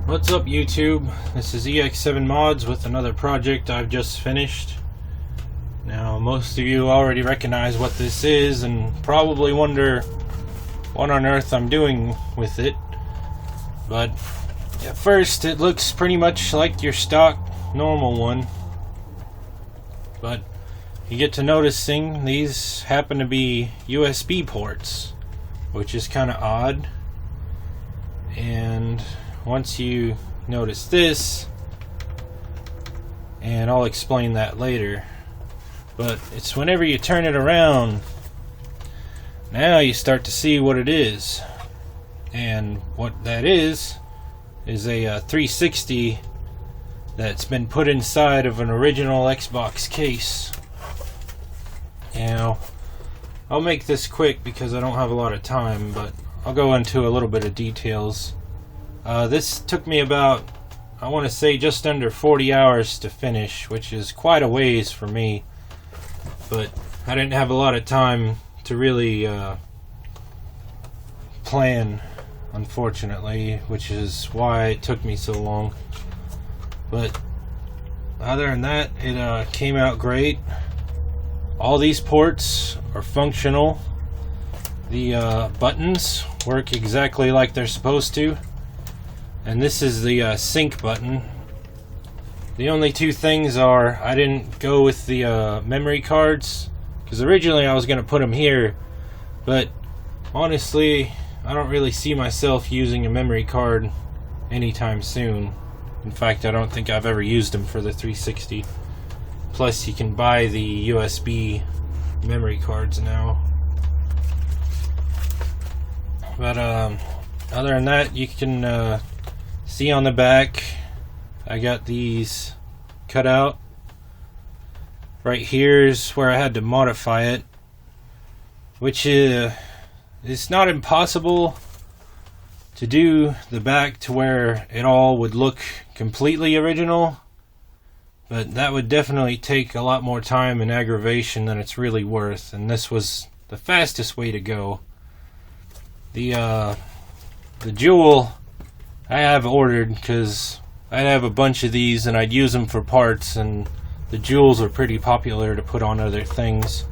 What's up, YouTube? This is EX7 Mods with another project I've just finished. Now, most of you already recognize what this is and probably wonder what on earth I'm doing with it. But at first it looks pretty much like your stock normal one. But you get to noticing these happen to be USB ports, which is kind of odd. And once you notice this, and I'll explain that later, but it's whenever you turn it around, now you start to see what it is. And what that is a 360 that's been put inside of an original Xbox case. Now, I'll make this quick because I don't have a lot of time, but I'll go into a little bit of details. This took me about, I want to say, just under 40 hours to finish, which is quite a ways for me. But I didn't have a lot of time to really plan, unfortunately, which is why it took me so long. But other than that, it came out great. All these ports are functional. The buttons work exactly like they're supposed to. And this is the sync button. The only two things are, I didn't go with the memory cards, because originally I was going to put them here, but honestly I don't really see myself using a memory card anytime soon. In fact, I don't think I've ever used them for the 360. Plus, you can buy the USB memory cards now. But other than that, you can see on the back, I got these cut out. Right here's where I had to modify it, which it's not impossible to do the back to where it all would look completely original, but that would definitely take a lot more time and aggravation than it's really worth, and this was the fastest way to go. The jewel I have ordered because I have a bunch of these and I'd use them for parts, and the jewels are pretty popular to put on other things.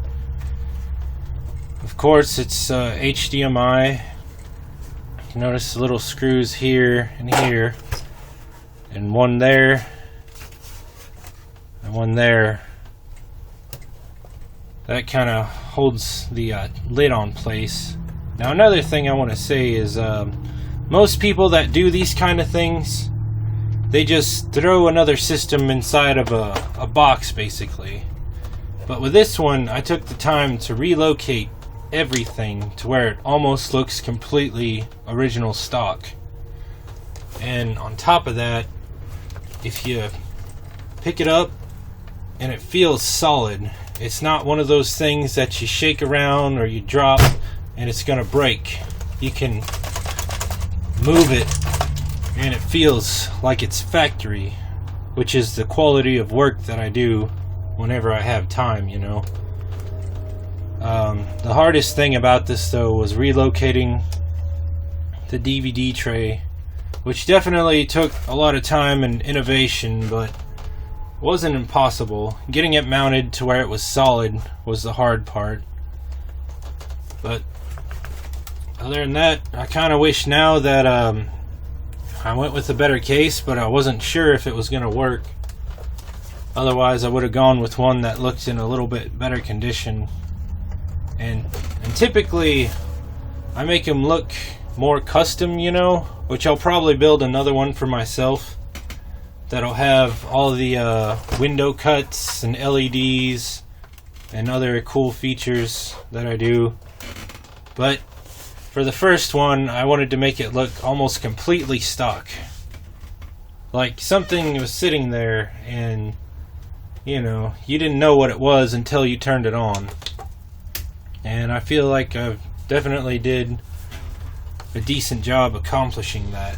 Of course, it's HDMI. You can notice the little screws here and here, and one there and one there. That kind of holds the lid on place. Now, another thing I want to say is most people that do these kind of things, they just throw another system inside of a box, basically. But with this one, I took the time to relocate everything to where it almost looks completely original stock. And on top of that, if you pick it up and it feels solid, it's not one of those things that you shake around or you drop and it's gonna break. You can move it and it feels like it's factory, which is the quality of work that I do whenever I have time, you know. The hardest thing about this, though, was relocating the DVD tray, which definitely took a lot of time and innovation, but wasn't impossible. Getting it mounted to where it was solid was the hard part. But other than that, I kind of wish now that I went with a better case, but I wasn't sure if it was going to work. Otherwise, I would have gone with one that looked in a little bit better condition. And typically, I make them look more custom, you know, which I'll probably build another one for myself that'll have all the window cuts and LEDs and other cool features that I do. But for the first one, I wanted to make it look almost completely stock. Like something was sitting there and, you know, you didn't know what it was until you turned it on. And I feel like I've definitely did a decent job accomplishing that.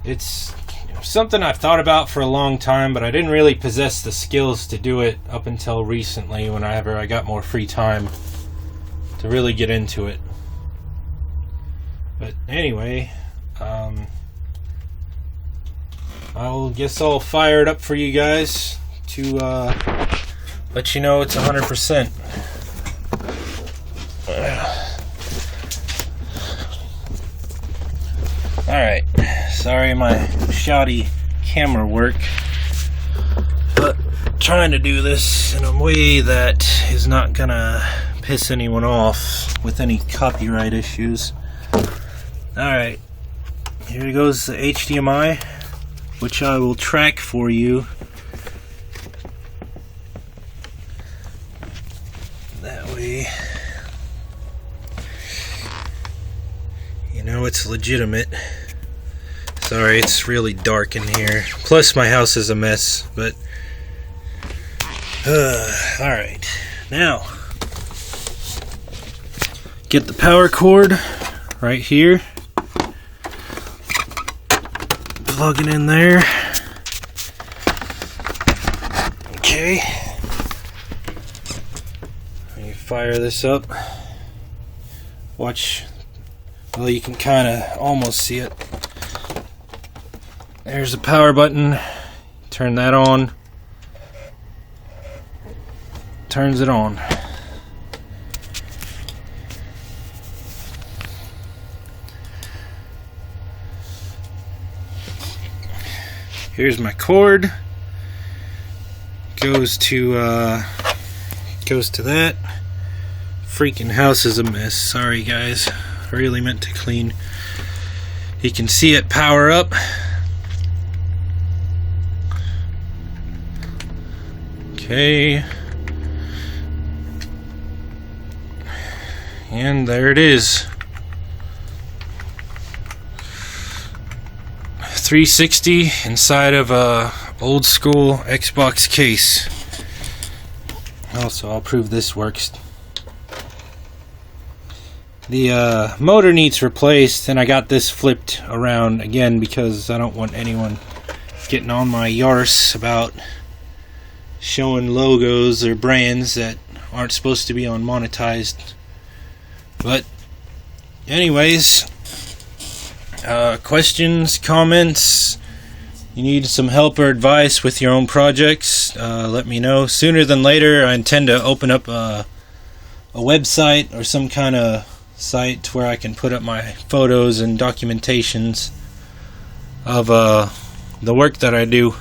It's something I've thought about for a long time, but I didn't really possess the skills to do it up until recently, whenever I got more free time to really get into it. But anyway, I'll fire it up for you guys to let you know it's 100%. Alright, sorry my shoddy camera work, but trying to do this in a way that is not gonna piss anyone off with any copyright issues. Alright, here goes the HDMI, which I will track for you. That way you know it's legitimate. Sorry, it's really dark in here. Plus my house is a mess, but alright. Now get the power cord right here. Plug it in there. Okay. Let me fire this up. Watch. Well, you can kind of almost see it. There's the power button. Turn that on. Turns it on. Here's my cord. Goes to that. Freaking house is a mess. Sorry guys. I really meant to clean. You can see it power up. Okay. And there it is. 360 inside of a old school Xbox case. Also, I'll prove this works. The motor needs replaced, and I got this flipped around again because I don't want anyone getting on my yarse about showing logos or brands that aren't supposed to be on monetized. But anyways, questions, comments, you need some help or advice with your own projects, let me know. Sooner than later, I intend to open up a website or some kind of site where I can put up my photos and documentations of the work that I do.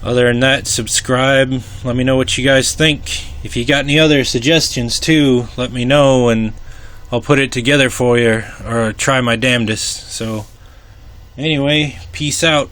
Other than that, subscribe. Let me know what you guys think. If you got any other suggestions too, let me know and I'll put it together for you or try my damnedest. So anyway, peace out.